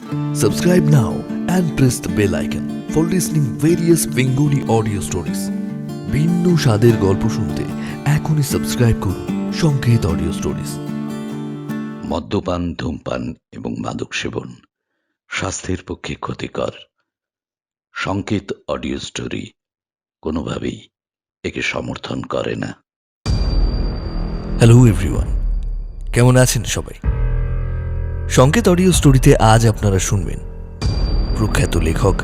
Subscribe now and press the bell icon for listening various Bengali audio stories. ভিন্ন স্বাদের গল্প শুনতে এখনই সাবস্ক্রাইব করুন সংকেত অডিও স্টোরিজ। মদ্যপান, ধূমপান এবং মাদক সেবন স্বাস্থ্যের পক্ষে ক্ষতিকর। সংকেত অডিও স্টোরি কোনোভাবেই একে সমর্থন করে না। হ্যালো এভরিওয়ান, কেমন আছেন সবাই? সংকেত অডিও স্টোরিতে আজ আপনারা শুনবেন প্রখ্যাত লেখক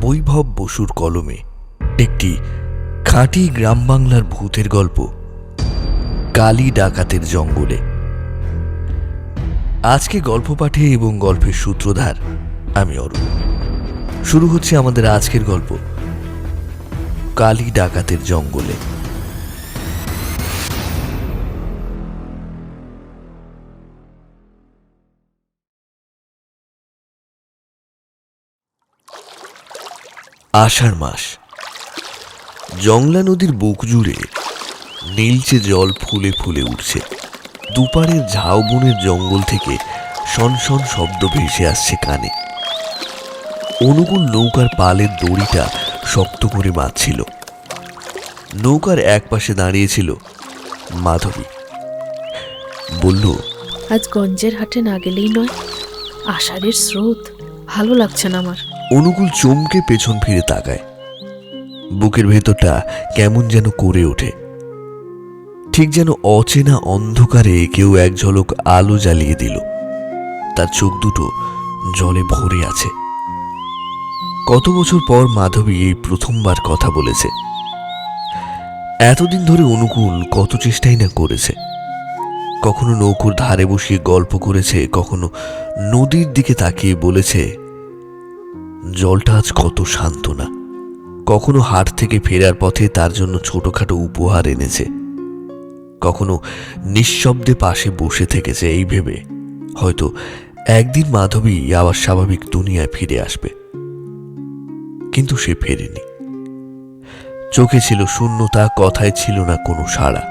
বৈভব বসুর কলমে একটি খাঁটি গ্রাম বাংলার ভূতের গল্প, কালী ডাকাতের জঙ্গলে। আজকে গল্প পাঠে এবং গল্পের সূত্রধার আমি অরুণ। শুরু হচ্ছে আমাদের আজকের গল্প, কালী ডাকাতের জঙ্গলে। আষাঢ় মাস, জংলা নদীর বুক জুড়ে নীলচে জল ফুলে ফুলে উঠছে। দুপারের ঝাউবনের জঙ্গল থেকে শনশন শব্দ ভেসে আসছে কানে। অনুকূল নৌকার পালের দড়িটা শক্ত করে বাঁধছিল। নৌকার এক পাশে দাঁড়িয়েছিল মাধবী। বলল, আজ গঞ্জের হাটে না গেলেই নয়। আষাঢ়ের স্রোত, ভালো লাগছে না আমার। অনুকূল চমকে পেছন ফিরে তাকায়। বুকের ভেতরটা কেমন যেন করে ওঠে, ঠিক যেন অচেনা অন্ধকারে কেউ এক ঝলক আলো জ্বালিয়ে দিল। তার চোখ দুটো জলে ভরে আছে। কত বছর পর মাধবী এই প্রথমবার কথা বলেছে। এতদিন ধরে অনুকূল কত চেষ্টাই না করেছে। কখনো নৌকোর ধারে বসিয়ে গল্প করেছে, কখনো নদীর দিকে তাকিয়ে বলেছে জলটা আজ কত শান্ত না। কখনো হাট থেকে ফেরার পথে তার জন্য ছোটখাটো উপহার এনেছে। কখনো নিঃশব্দে পাশে বসে থেকেছে এই ভেবে হয়তো একদিন মাধবী আবার স্বাভাবিক দুনিয়ায় ফিরে আসবে। কিন্তু সে ফেরেনি। চোখে ছিল শূন্যতা, কথায় ছিল না কোনো সাড়া।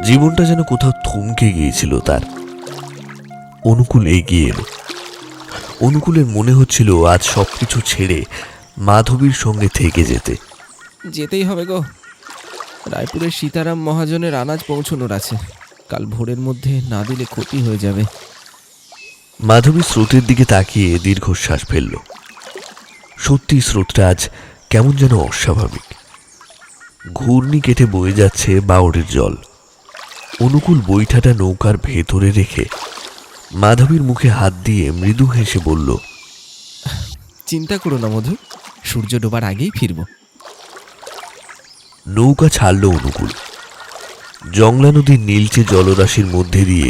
জীবনটা যেন কোথাও থমকে গিয়েছিল তার। অনুকূল এগিয়ে এলো। অনুকূলের মনে হচ্ছিল আজ সবকিছু ছেড়ে মাধবীর সঙ্গে থেকে যেতেই হবে গো। রায়পুরের সীতারাম মহাজনের আনাজ পৌঁছানোর আছে। কাল ভোরের মধ্যে না দিলে ক্ষতি হয়ে যাবে। মাধবী স্রোতের দিকে তাকিয়ে দীর্ঘশ্বাস ফেলল। সত্যি স্রোতটা আজ কেমন যেন অস্বাভাবিক। ঘূর্ণি কেটে বয়ে যাচ্ছে বাওড়ের জল। অনুকূল বৈঠাটা নৌকার ভেতরে রেখে মাধবীর মুখে হাত দিয়ে মৃদু হেসে বলল, চিন্তা করো না মধু, সূর্য ডোবার আগেই ফিরব। নৌকা ছাড়ল অনুকূল। জংলা নদীর নীলচে জলরাশির মধ্যে দিয়ে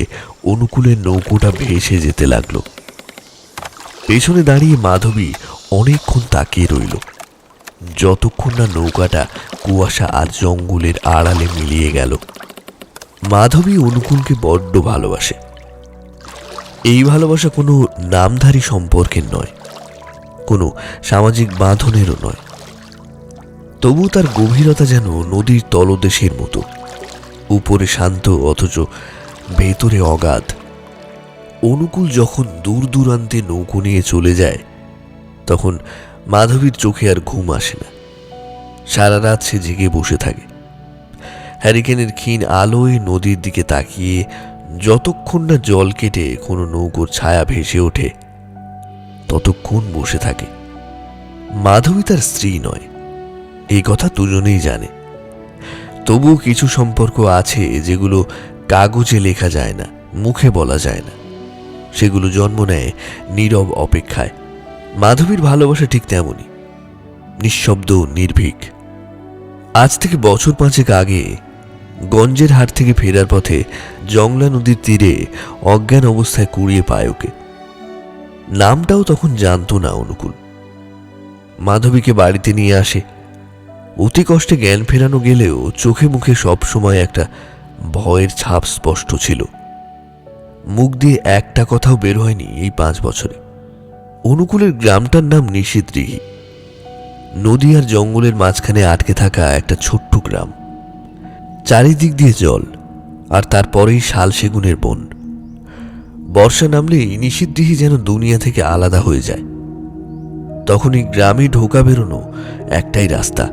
অনুকূলের নৌকোটা ভেসে যেতে লাগল। পেছনে দাঁড়িয়ে মাধবী অনেকক্ষণ তাকিয়ে রইল, যতক্ষণ না নৌকাটা কুয়াশা আর জঙ্গলের আড়ালে মিলিয়ে গেল। মাধবী অনুকূলকে বড্ড ভালোবাসে। এই ভালোবাসা কোনো নামধারী সম্পর্কের নয়, কোনো সামাজিক বাঁধনেরও নয়। তবু তার গভীরতা যেন নদীর তলদেশের মতো, উপরে শান্ত অথচ ভেতরে অগাধ। অনুকূল যখন দূর দূরান্তে নৌকো নিয়ে চলে যায় তখন মাধবীর চোখে আর ঘুম আসে না। সারা রাত সে জেগে বসে থাকে। হ্যারিকেনের ক্ষীণ আলোয় নদীর দিকে তাকিয়ে যতক্ষণ না জল কেটে কোনো নৌকোর ছায়া ভেসে ওঠে ততক্ষণ বসে থাকে। মাধবী তার স্ত্রী নয়, এই কথা দুজনেই জানে। তবুও কিছু সম্পর্ক আছে যেগুলো কাগজে লেখা যায় না, মুখে বলা যায় না। সেগুলো জন্ম নেয় নীরব অপেক্ষায়। মাধবীর ভালোবাসা ঠিক তেমনই, নিঃশব্দ, নির্ভীক। আজ থেকে বছর 5 আগে গঞ্জের হাট থেকে ফেরার পথে জংলা নদীর তীরে অজ্ঞান অবস্থায় কুড়িয়ে পায় ওকে। নামটাও তখন জানত না অনুকূল। মাধবীকে বাড়িতে নিয়ে আসে। অতি কষ্টে জ্ঞান ফেরানো গেলেও চোখে মুখে সবসময় একটা ভয়ের ছাপ স্পষ্ট ছিল। মুখ দিয়ে একটা কথাও বের হয়নি এই 5 বছরে। অনুকূলের গ্রামটার নাম নিশীথদিঘি। নদী আর জঙ্গলের মাঝখানে আটকে থাকা একটা ছোট্ট গ্রাম। চারিদিক দিয়ে জল, আর তারপরেই শাল সেগুনের বন। বর্ষা নামলেই নিশিতদিহি যেন দুনিয়া থেকে আলাদা হয়ে যায়। তখনই গ্রামে ঢোকা বেরোনো একটাই রাস্তা,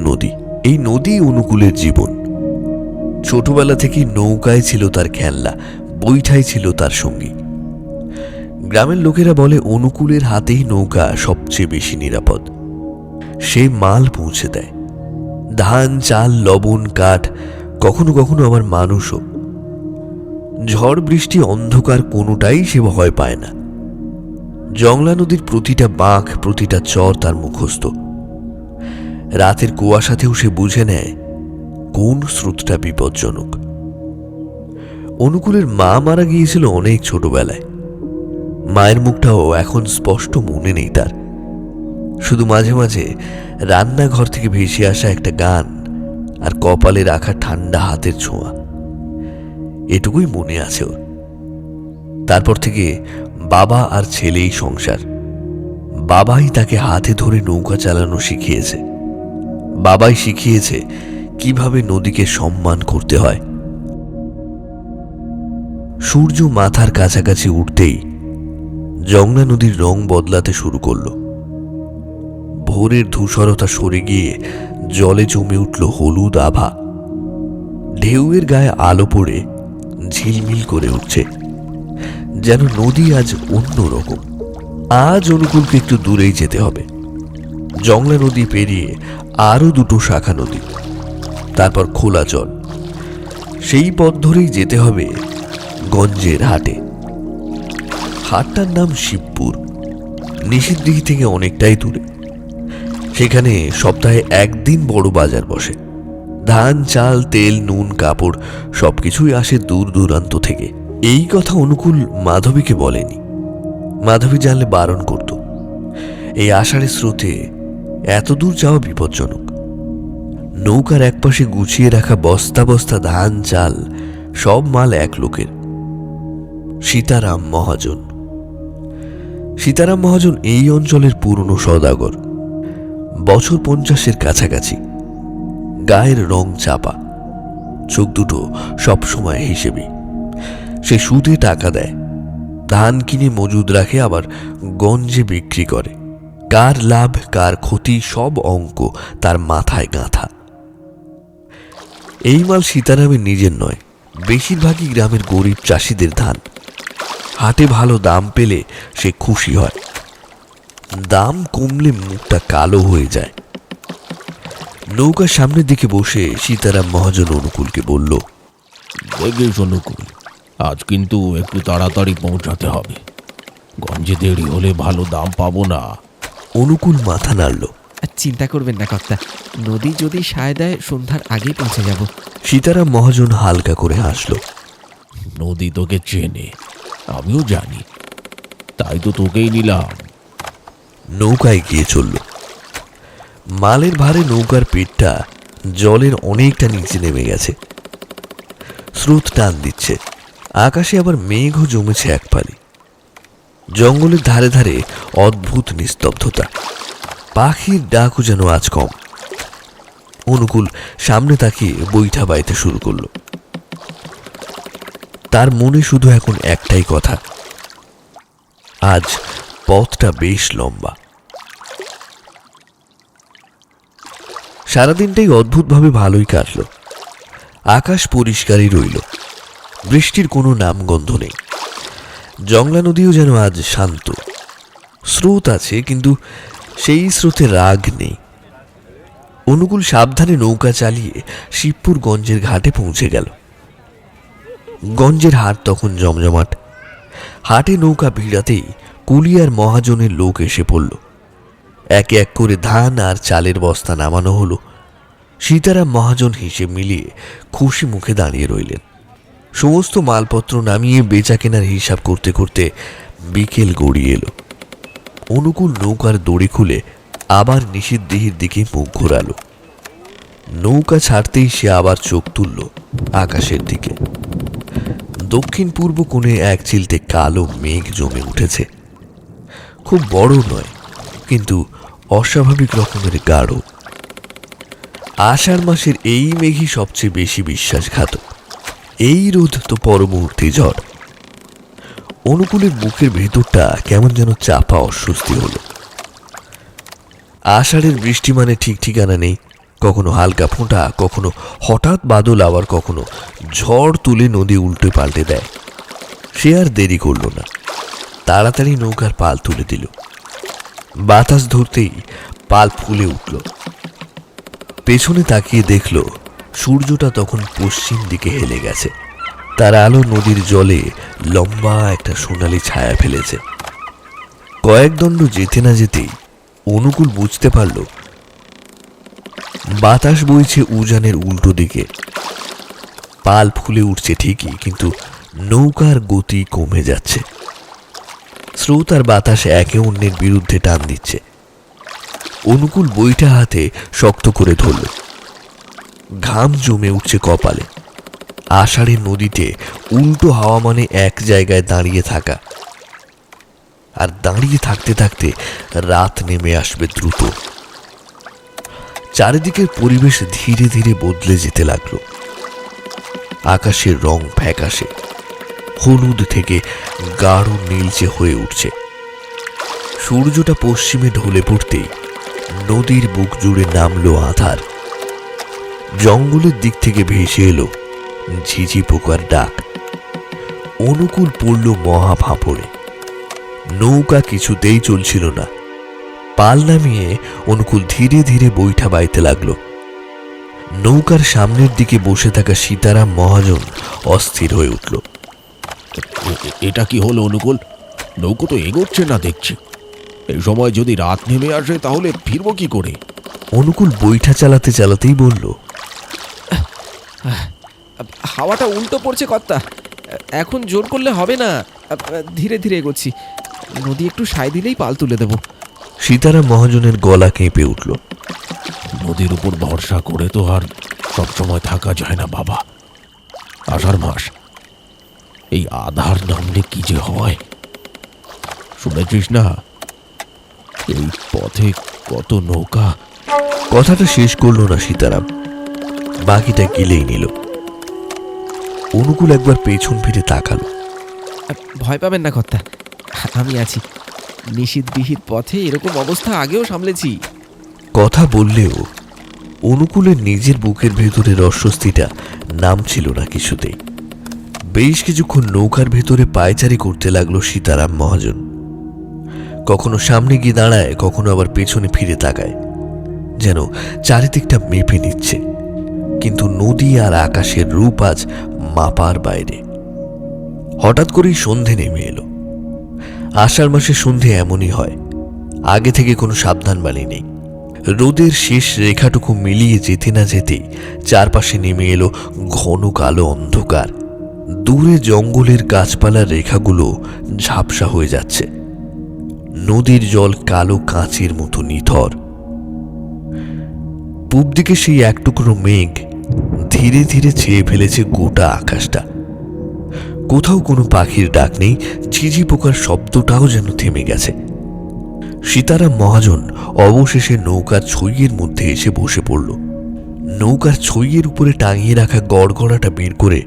নদী। এই নদী অনুকূলের জীবন। ছোটবেলা থেকেই নৌকায় ছিল তার খেলনা, বৈঠাই ছিল তার সঙ্গী। গ্রামের লোকেরা বলে অনুকূলের হাতেই নৌকা সবচেয়ে বেশি নিরাপদ। সে মাল পৌঁছে দেয়, ধান, চাল, লবণ, কাঠ, কখনো কখনো আবার মানুষও। ঝড়, বৃষ্টি, অন্ধকার কোনোটাই সে ভয় পায় না। জংলা নদীর প্রতিটা বাঁক, প্রতিটা চর তার মুখস্থ। রাতের কুয়াশাতেও সে বুঝে নেয় কোন স্রোতটা বিপজ্জনক। অনুকূলের মা মারা গিয়েছিল অনেক ছোটবেলায়। মায়ের মুখটাও এখন স্পষ্ট মনে নেই তার। শুধু মাঝে মাঝে রান্নাঘর থেকে ভেসে আসা একটা গান আর কপালে রাখা ঠান্ডা হাতের ছোঁয়া, এটুকুই মনে আছে ওর। তারপর থেকে বাবা আর ছেলেই সংসার। বাবাই তাকে হাতে ধরে নৌকা চালানো শিখিয়েছে। বাবাই শিখিয়েছে কিভাবে নদীকে সম্মান করতে হয়। সূর্য মাথার কাছাকাছি উঠতেই জংলা নদীর রং বদলাতে শুরু করল। ভোরের ধূসরতা সরে গিয়ে জলে জমে উঠল হলুদ আভা। ঢেউয়ের গায়ে আলো পড়ে ঝিলমিল করে উঠছে, যেন নদী আজ অন্যরকম। আজ অনুকূলকে একটু দূরেই যেতে হবে। জংলা নদী পেরিয়ে আরো দুটো শাখা নদী, তারপর খোলা জল। সেই পথ ধরেই যেতে হবে গঞ্জের হাটে। হাটটার নাম শিবপুর, নিশিতদিঘি থেকে অনেকটাই দূরে। সেখানে সপ্তাহে একদিন বড় বাজার বসে। ধান, চাল, তেল, নুন, কাপড় সবকিছুই আসে দূর দূরান্ত থেকে। এই কথা অনুকূল মাধবীকে বলেনি। মাধবী জানলে বারণ করত। এই আষাঢ়ের স্রোতে এত দূর যাওয়া বিপজ্জনক। নৌকার একপাশে গুছিয়ে রাখা বস্তা বস্তা ধান, চাল, সব মাল এক লোকের, সীতারাম মহাজন। সীতারাম মহাজন এই অঞ্চলের পুরনো সওদাগর। বছর 50-এর কাছাকাছি। গায়ের রং চাপা, চোখ দুটো সবসময় হিসেবে। সে সুদে টাকা দেয়, ধান কিনে মজুদ রাখে, আবার গঞ্জে বিক্রি করে। কার লাভ কার ক্ষতি সব অঙ্ক তার মাথায় গাঁথা। এই মাল সীতারামের নিজের নয়, বেশিরভাগই গ্রামের গরিব চাষিদের ধান। হাটে ভালো দাম পেলে সে খুশি হয়, দাম কমলে মুখটা কালো হয়ে যায়। নৌকার সামনের দিকে বসে সীতারাম মহাজন অনুকূলকে বলল, দেখিস অনুকূল, আজ কিন্তু একটু তাড়াতাড়ি পৌঁছাতে হবে। গঞ্জে দেরি হলে ভালো দাম পাবো না। অনুকূল মাথা নাড়ল। চিন্তা করবেন না কর্তা, নদী যদি সায় দেয় সন্ধ্যার আগেই পৌঁছে যাব। সীতারাম মহাজন হালকা করে হাসল। নদী তোকে চেনে, আমিও জানি, তাই তো তোকেই নিলাম। নৌকায় গিয়ে চলল। মালের ভারে নৌকার পেটটা জলের অনেকটা নিচে নেমে গেছে। স্রোত টান দিচ্ছে, আকাশে আবার মেঘও জমেছে এক ফালি। জঙ্গলের ধারে ধারে অদ্ভুত নিস্তব্ধতা, পাখির ডাকও যেন আজ কম। অনুকূল সামনে তাকিয়ে বৈঠা বাইতে শুরু করল। তার মনে শুধু এখন একটাই কথা, আজ পথটা বেশ লম্বা। সারাদিনটাই অদ্ভুতভাবে ভালোই কাটল। আকাশ পরিষ্কারই রইল, বৃষ্টির কোনো নামগন্ধ নেই। জংলা নদীও যেন আজ শান্ত। স্রোত আছে, কিন্তু সেই স্রোতে রাগ নেই। অনুকূল সাবধানে নৌকা চালিয়ে শিবপুর গঞ্জের ঘাটে পৌঁছে গেল। গঞ্জের হাট তখন জমজমাট। হাটে নৌকা ভিড়াতেই কুলি আর মহাজনের লোক এসে পড়ল। একে এক করে ধান আর চালের বস্তা নামানো হলো। সীতারাম মহাজন হিসেব মিলিয়ে খুশি মুখে দাঁড়িয়ে রইলেন। সমস্ত মালপত্র নামিয়ে বেচা কেনার হিসাব করতে করতে বিকেল গড়িয়ে এলো। অনুকূল নৌকার দড়ি খুলে আবার নিশিতদিঘির দিকে মুখ ঘোরালো। নৌকা ছাড়তেই সে আবার চোখ তুলল আকাশের দিকে। দক্ষিণ পূর্ব কোণে এক চিলতে কালো মেঘ জমে উঠেছে। খুব বড় নয়, কিন্তু অস্বাভাবিক রকমের গাঢ়। আষাঢ় মাসের এই মেঘই সবচেয়ে বেশি বিশ্বাসঘাতক। এই রোদ তো পরমুহূর্তে ঝড়। অনুকূলের বুকের ভেতরটা কেমন যেন চাপা অস্বস্তি হলো। আষাঢ়ের বৃষ্টি মানে ঠিক ঠিকানা নেই, কখনো হালকা ফোঁটা, কখনো হঠাৎ বাদল, আবার কখনো ঝড় তুলে নদী উল্টে পাল্টে দেয়। সে আর দেরি করল না, তাড়াতাড়ি নৌকার পাল তুলে দিল। বাতাস ধরতেই পাল ফুলে উঠল। পেছনে তাকিয়ে দেখল সূর্যটা তখন পশ্চিম দিকে হেলে গেছে। তার আলো নদীর জলে লম্বা একটা সোনালি ছায়া ফেলেছে। কয়েক দণ্ড যেতে না যেতেই অনুকূল বুঝতে পারল বাতাস বইছে উজানের উল্টো দিকে। পাল ফুলে উঠছে ঠিকই, কিন্তু নৌকার গতি কমে যাচ্ছে। স্রোত আর বাতাস একে অন্যের বিরুদ্ধে টান দিচ্ছে। অনুকূল বইটা হাতে শক্ত করে ধরল। ঘাম জমে উঠছে কপালে। আষাঢ়ের নদীতে উল্টো হাওয়া মানে এক জায়গায় দাঁড়িয়ে থাকা, আর দাঁড়িয়ে থাকতে থাকতে রাত নেমে আসবে দ্রুত। চারিদিকের পরিবেশ ধীরে ধীরে বদলে যেতে লাগলো। আকাশের রং ফ্যাকাশে, হলুদ থেকে গাঢ় নীলচে হয়ে উঠছে। সূর্যটা পশ্চিমে ঢলে পড়তেই নদীর বুক জুড়ে নামলো আধার। জঙ্গলের দিক থেকে ভেসে এলো ঝিঝি পোকার ডাক। অনুকূল পড়ল মহা ফাঁপড়ে। নৌকা কিছুতেই চলছিল না। পাল নামিয়ে অনুকূল ধীরে ধীরে বৈঠা বাইতে লাগলো। নৌকার সামনের দিকে বসে থাকা সীতারাম মহাজন অস্থির হয়ে উঠল। এটা কি হলো অনুকূল? নৌকো তো এগোচ্ছে না দেখছি। এই সময় যদি রাত নেমে আসে তাহলে ফিরবো কি করে? অনুকূল বৈঠা চালাতে চালাতেই বলল, হাওয়াটা উল্টো পড়ছে কর্তা, এখন জোর করলে হবে না। ধীরে ধীরে এগোচ্ছি, নদী একটু সায় দিলেই পাল তুলে দেব। সীতারাম মহাজনের গলা কেঁপে উঠল। নদীর উপর ভরসা করে তো আর সবসময় থাকা যায় না বাবা। আষাঢ় মাস, এই আধার নামলে কি যে হয় শুনেছিস না? এই পথে কত নৌকা। কথাটা শেষ করলো না সীতারাম, বাকিটা গিলেই নিল। অনুকূল একবার পেছন ফিরে তাকালো। ভয় পাবেন না কর্তা, আমি আছি। নিশীথ বিহিত পথে এরকম অবস্থা আগেও সামলেছি। কথা বললেও অনুকূলের নিজের বুকের ভেতরের অস্বস্তিটা নামছিল না কিছুতেই। বেশ কিছুক্ষণ নৌকার ভেতরে পায়চারি করতে লাগলো সীতারাম মহাজন। কখনো সামনে গিয়ে দাঁড়ায়, কখনো আবার পেছনে ফিরে তাকায়, যেন চারিদিকটা মেপে নিচ্ছে। কিন্তু নদী আর আকাশের রূপ আজ মাপার বাইরে। হঠাৎ করেই সন্ধে নেমে এলো। আষাঢ় মাসে সন্ধে এমনই হয়, আগে থেকে কোনো সাবধান বাণী নেই। রোদের শেষ রেখাটুকু মিলিয়ে যেতে না যেতেই চারপাশে নেমে এলো ঘন কালো অন্ধকার। দূরে জঙ্গলের গাছপালার রেখাগুলো ঝাপসা হয়ে যাচ্ছে। নদীর জল কালো কাঁচের মতো নিথর। পূব দিকে সেই এক টুকরো মেঘ ধীরে ধীরে ছেয়ে ফেলেছে গোটা আকাশটা। কোথাও কোনো পাখির ডাক নেই, ঝিঝি পোকার শব্দটাও যেন থেমে গেছে। সীতারাম মহাজন অবশেষে নৌকার ছইয়ের মধ্যে এসে বসে পড়ল। নৌকার ছইয়ের উপরে টাঙিয়ে রাখা গড়গড়াটা বের করে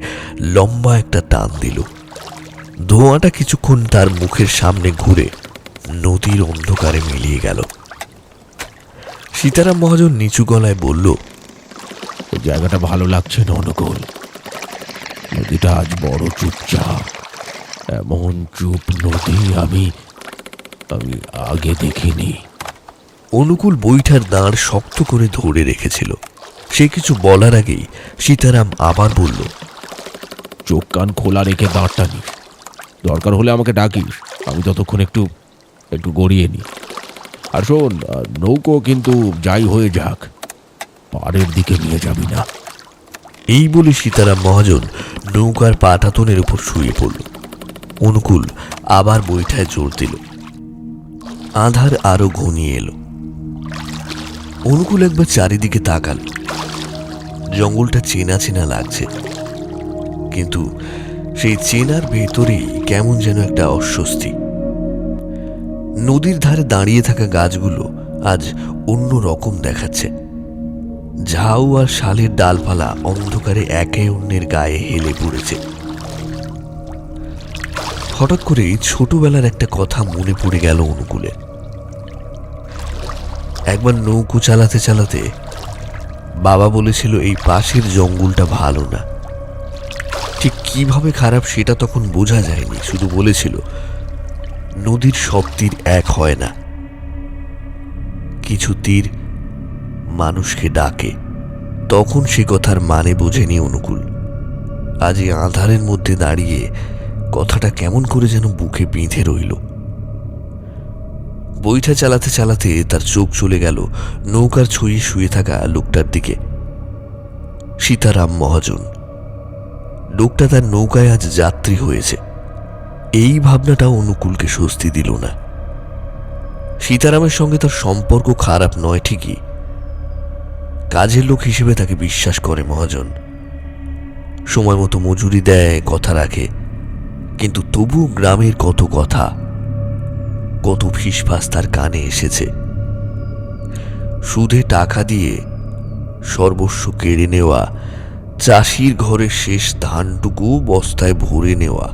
লম্বা একটা টান দিল। ধোঁয়াটা কিছুক্ষণ তার মুখের সামনে ঘুরে নদীর অন্ধকারে মিলিয়ে গেল। সীতারাম মহাজন নিচু গলায় বলল, এই জায়গাটা ভালো লাগছে না অনুকূল। নদীটা আজ বড় চুপচাপ। এমন চুপ নদী আমি আগে দেখিনি। অনুকূল বৈঠার দাঁড় শক্ত করে ধরে রেখেছিল। সে কিছু বলার আগেই সীতারাম আবার বলল, চোখ কান খোলা রেখে দাঁড়টা নিস। দরকার হলে আমাকে ডাকিস, আমি ততক্ষণ একটু গড়িয়ে নি। আর শোন, নৌকো কিন্তু যাই হয়ে যাক পাড়ের দিকে নিয়ে যাবি না। এই বলে সীতারাম মহাজন নৌকার পাটাতনের উপর শুয়ে পড়ল। অনুকূল আবার বৈঠায় জোর দিল। আধার আরো ঘনিয়ে এলো। অনুকূল একবার চারিদিকে তাকাল। জঙ্গলটা চেনা চেনা লাগছে, কিন্তু সেই চেনার ভেতরেই কেমন যেন একটা অস্বস্তি। নদীর ধারে দাঁড়িয়ে থাকা গাছগুলো আজ অন্য রকম দেখাচ্ছে। ঝাউ আর শালের ডালপালা অন্ধকারে একে অন্যের গায়ে হেলে পড়েছে। হঠাৎ করেই ছোটবেলার একটা কথা মনে পড়ে গেল অনুকূলের। একবার নৌকো চালাতে চালাতে বাবা বলেছিল এই পাশের জঙ্গলটা ভালো না। ঠিক কিভাবে খারাপ সেটা তখন বোঝা যায়নি, শুধু বলেছিল নদীর সব তীর এক হয় না, কিছু তীর মানুষকে ডাকে। তখন সে কথার মানে বোঝেনি অনুকূল। আজ এই আঁধারের মধ্যে দাঁড়িয়ে কথাটা কেমন করে যেন বুকে বিঁধে রইল। বইটা চালাতে চালাতে তার চোখ চলে গেল নৌকার ছুঁয়ে শুয়ে থাকা লোকটার দিকে। সীতারাম মহাজন। লোকটা তার নৌকায় আজ যাত্রী হয়েছে, এই ভাবনাটাও অনুকূলকে স্বস্তি দিল না। সীতারামের সঙ্গে তার সম্পর্ক খারাপ নয় ঠিকই, কাজের লোক হিসেবে তাকে বিশ্বাস করে মহাজন। সময় মতো মজুরি দেয়, কথা রাখে, কিন্তু তবুও গ্রামের কত কথা, কত ফিসফাস তার কানে এসেছে। সুদে টাকা দিয়ে সর্বস্ব কেড়ে নেওয়া, চাষির ঘরের শেষ ধানটুকু বস্তায় ভরে নেওয়া,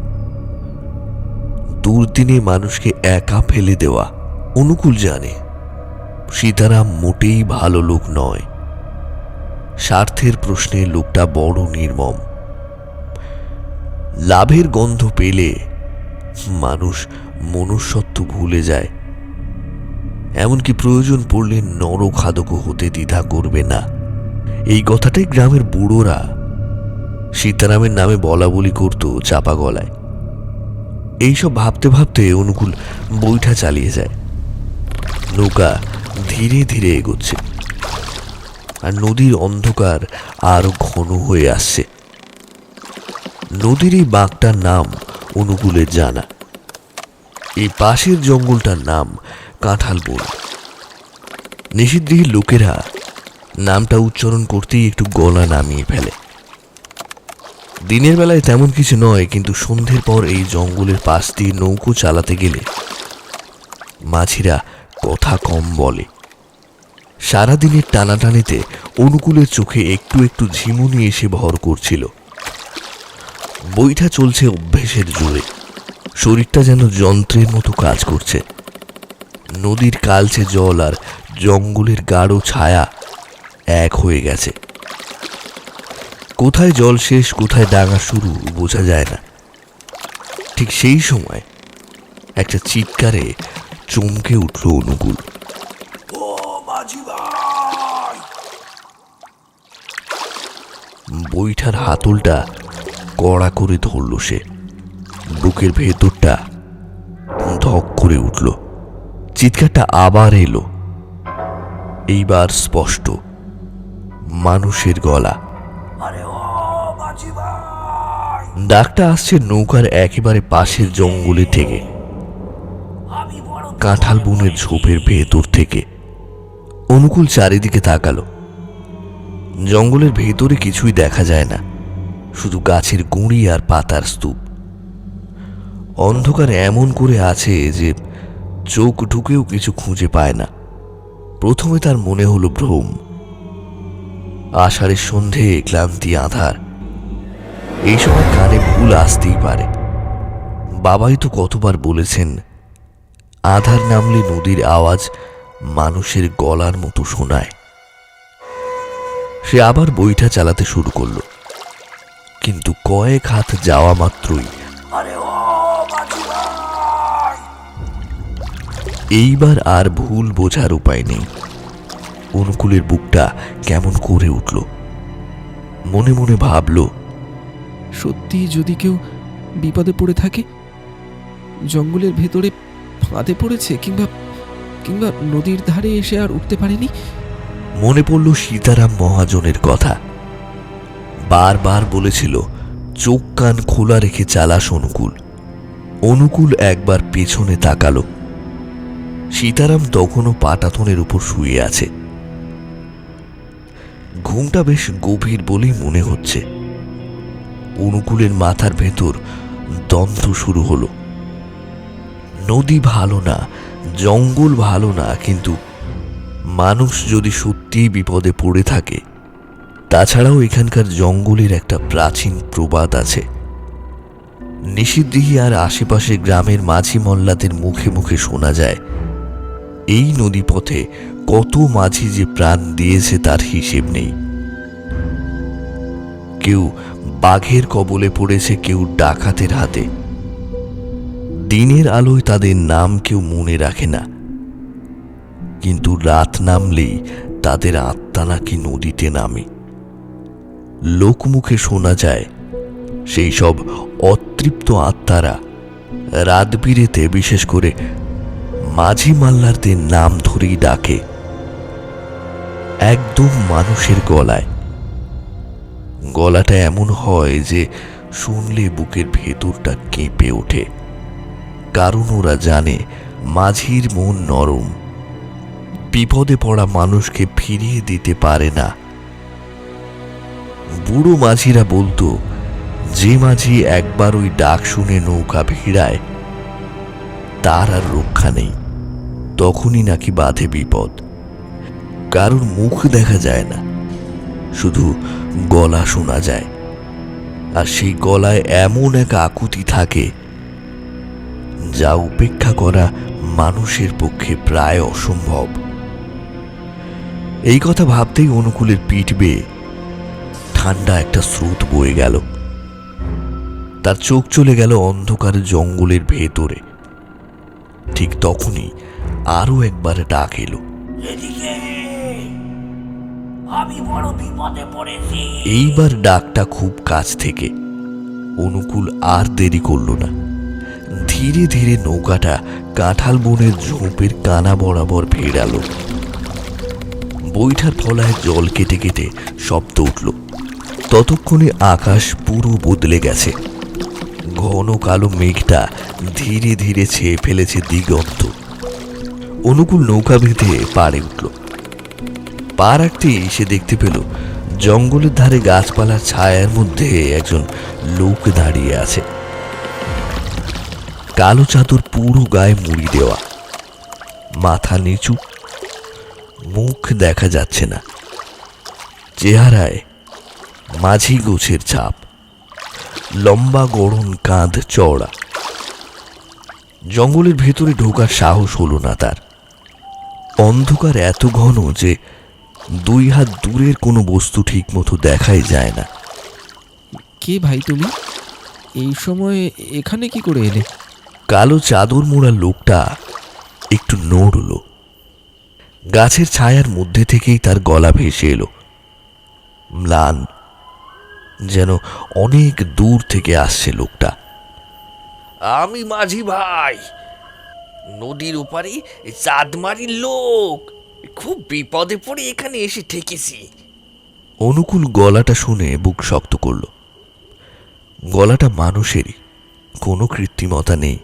দুর্দিনে মানুষকে একা ফেলে দেওয়া। অনুকূল জানে সীতারাম মোটেই ভালো লোক নয়। স্বার্থের প্রশ্নে লোকটা বড় নির্মম। লাভের গন্ধ পেলে মানুষ মনুষ্যত্ব ভুলে যায়, এমনকি প্রয়োজন পড়লে নরখাদকও হতে দ্বিধা করবে না। এই কথাটাই গ্রামের বুড়োরা সীতারামের নামে বলা বলি করত চাপা গলায়। এইসব ভাবতে ভাবতে অনুকূল বইটা চালিয়ে যায়। নৌকা ধীরে ধীরে এগোচ্ছে, আর নদীর অন্ধকার আরো ঘন হয়ে আসছে। নদীর এই বাঁকটার নাম অনুকূলের জানা। এই পাশের জঙ্গলটার নাম কাঁঠাল বন। নিষিদ্ধহীন লোকেরা নামটা উচ্চারণ করতেই একটু গলা নামিয়ে ফেলে। দিনের বেলায় তেমন কিছু নয়, কিন্তু সন্ধ্যের পর এই জঙ্গলের পাশ দিয়ে নৌকো চালাতে গেলে মাঝিরা কথা কম বলে। সারাদিনের টানাটানিতে অনুকূলের চোখে একটু একটু ঝিমুনি এসে ভর করছিল। বইটা চলছে অভ্যেসের জোরে, শরীরটা যেন যন্ত্রের মতো কাজ করছে। নদীর কালচে জল আর জঙ্গলের গাঢ় ছায়া এক হয়ে গেছে। কোথায় জল শেষ, কোথায় ডাঙা শুরু বোঝা যায় না। ঠিক সেই সময় একটা চিৎকারে চমকে উঠল অনুকূল। বইটার হাতলটা কড়া করে ধরল সে। বুকের ভেতরটা ধক করে উঠল। চিৎকারটা আবার এলো, এইবার স্পষ্ট, মানুষের গলা। ডাকটা আসছে নৌকার একেবারে পাশের জঙ্গলে থেকে, কাঁঠাল বনের ঝোপের ভেতর থেকে। অনুকূল চারিদিকে তাকালো। জঙ্গলের ভেতরে কিছুই দেখা যায় না, শুধু গাছের গুঁড়ি আর পাতার স্তূপ। অন্ধকার এমন করে আছে যে চোখ ঢুকেও কিছু খুঁজে পায় না। প্রথমে তার মনে হলো ভ্রম। আষাঢ়ের সন্ধে, ক্লান্তি, আঁধার, এই সময় কানে ভুল আসতেই পারে। বাবাই তো কতবার বলেছেন আধার নামলে নদীর আওয়াজ মানুষের গলার মতো শোনায়। সে আবার বইটা চালাতে শুরু করলো, কিন্তু কয়েক হাত যাওয়া মাত্রই এইবার আর ভুল বোঝার উপায় নেই। অনুকূলের বুকটা কেমন করে উঠল। মনে মনে ভাবল, সত্যি যদি কেউ বিপদে পড়ে থাকে, জঙ্গলের ভেতরে ফাঁদে পড়েছে, কিংবা কিংবা নদীর ধারে এসে আর উঠতে পারেনি। মনে পড়ল সীতারাম মহাজনের কথা। বারবার বলেছিল চোখ কান খোলা রেখে চালাস অনুকূল। অনুকূল একবার পেছনে তাকালো। সীতারাম তখনও পাটাতনের উপর শুয়ে আছে। ঘুমটা বেশ গভীর বলেই মনে হচ্ছে। অনুকূলের মাথার ভেতর দ্বন্দ্ব শুরু হলো। নদী ভালো না, জঙ্গল ভালো না, কিন্তু মানুষ যদি সত্যিই বিপদে পড়ে থাকে, তাছাড়াও এখানকার জঙ্গলের একটা প্রাচীন প্রবাদ আছে, নিশিদিহি আর আশেপাশের গ্রামের মাঝি মল্লাদের মুখে মুখে শোনা যায় এই নদীপথে কত মাঝি যে প্রাণ দিয়েছে তার হিসেব নেই। কেউ বাঘের কবলে পড়েছে, কেউ ডাকাতের হাতে। দিনের আলোয় তাদের নাম কেউ মনে রাখে না, কিন্তু রাত নামলেই তাদের আত্মা নাকি নদীতে নামে। লোকমুখে শোনা যায় সেই সব অতৃপ্ত আত্মারা রাত বিরেতে বিশেষ করে মাঝি মাল্লারদের নাম ধরেই ডাকে, একদম মানুষের গলায়। গলাটা এমন হয় যে শুনলে বুকের ভেতরটা কেঁপে ওঠে, কারণ ওরা জানে মাঝির মন নরম, বিপদে পড়া মানুষকে ফিরিয়ে দিতে পারে না। বুড়ো মাঝিরা বলতো, যে মাঝি একবার ওই ডাক শুনে নৌকা ভিড়ায় তার আর রক্ষা নেই, তখনই নাকি বাধে বিপদ। কারোর মুখ দেখা যায় না, শুধু গলা শোনা যায়, আর সেই গলায় এমন এক আকুতি থাকে যা উপেক্ষা করা মানুষের পক্ষে প্রায় অসম্ভব। এই কথা ভাবতেই অনুকূলের পিঠ বেয়ে ঠান্ডা একটা স্রোত বয়ে গেল। তার চোখ চলে গেল অন্ধকার জঙ্গলের ভেতরে। ঠিক তখনই আরো একবার ডাক এলো, আমি বড় বিপদে পড়েছি। এইবার ডাকটা খুব কাছ থেকে। অনুকূল আর দেরি করল না, ধীরে ধীরে নৌকাটা কাঁঠাল বনের ঝোপের কানা বরাবর ভেড়ালো। বৈঠার ফলায় জল কেটে কেটে শব্দ উঠল। ততক্ষণে আকাশ পুরো বদলে গেছে। ঘন কালো মেঘটা ধীরে ধীরে ছেয়ে ফেলেছে দিগন্ত। অনুকূল নৌকা বেঁধে পাড়ে উঠল। পা রাখতেই সে দেখতে পেল জঙ্গলের ধারে গাছপালার ছায়ার মধ্যে একজন লোক দাঁড়িয়ে আছে। কালো চাদর পুরো গায়ে মুড়ি দেওয়া, মাথা নিচু, মুখ দেখা যাচ্ছে না। চেহারায় মাঝি গোছের ছাপ, লম্বা গড়ন কাঁধ চওড়া। জঙ্গলের ভেতরে ঢোকার সাহস হলো না তার। অন্ধকার এত ঘন যে 2 হাত দূরের কোনো বস্তু ঠিক মতো দেখাই যায় না। কে ভাই তুমি? এই সময় এখানে কি করে এলে? কালো চাদর মোড়া লোকটা একটু নড়ল। গাছের ছায়ার মধ্যে থেকেই তার গলা ভেসে এলো, ম্লান, যেন অনেক দূর থেকে আসছে লোকটা। আমি মাঝি ভাই, নদীর ওপারে চাঁদমারির লোক। খুব বিপদে পড়ে এখানে এসে ঠেকেছি। অনুকূল গলাটা শুনে বুক শক্ত করল। গলাটা মানুষেরই, কোনো কৃত্রিমতা নেই।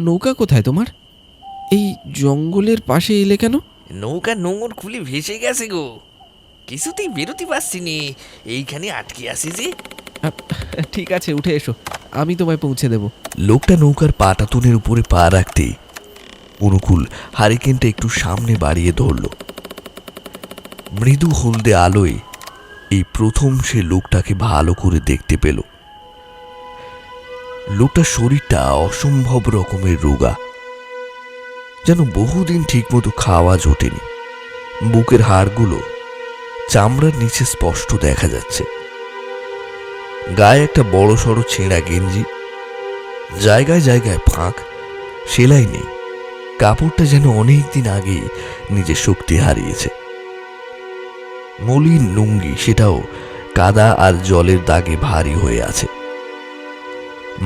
নৌকা কোথায় তোমার? এই জঙ্গলের পাশে এলে কেন? নৌকা নোঙর খুলে ভেসে গেছে গো, কিছুতেই বেরোতে পারছি নি, এইখানে আটকে আছি যে। ঠিক আছে, উঠে এসো, আমি তোমায় পৌঁছে দেব। লোকটা নৌকার পাটাতনের উপরে পা রাখতেই অনুকূল হারিকেনটা একটু সামনে বাড়িয়ে ধরল। মৃদু হলদে আলোয় এই প্রথম সে লোকটাকে ভালো করে দেখতে পেল। লোকটার শরীরটা অসম্ভব রকমের রোগা, যেন বহুদিন ঠিকমতো খাওয়া জোটেনি। বুকের হাড়গুলো চামড়ার নিচে স্পষ্ট দেখা যাচ্ছে। গায়ে একটা বড় সড়ো ছেঁড়া গেঞ্জি, জায়গায় জায়গায় ফাঁক, সেলাই নেই। কাপড়টা যেন অনেকদিন আগেই নিজের শক্তি হারিয়েছে। মলিন লুঙ্গি, সেটাও কাদা আর জলের দাগে ভারী হয়ে আছে।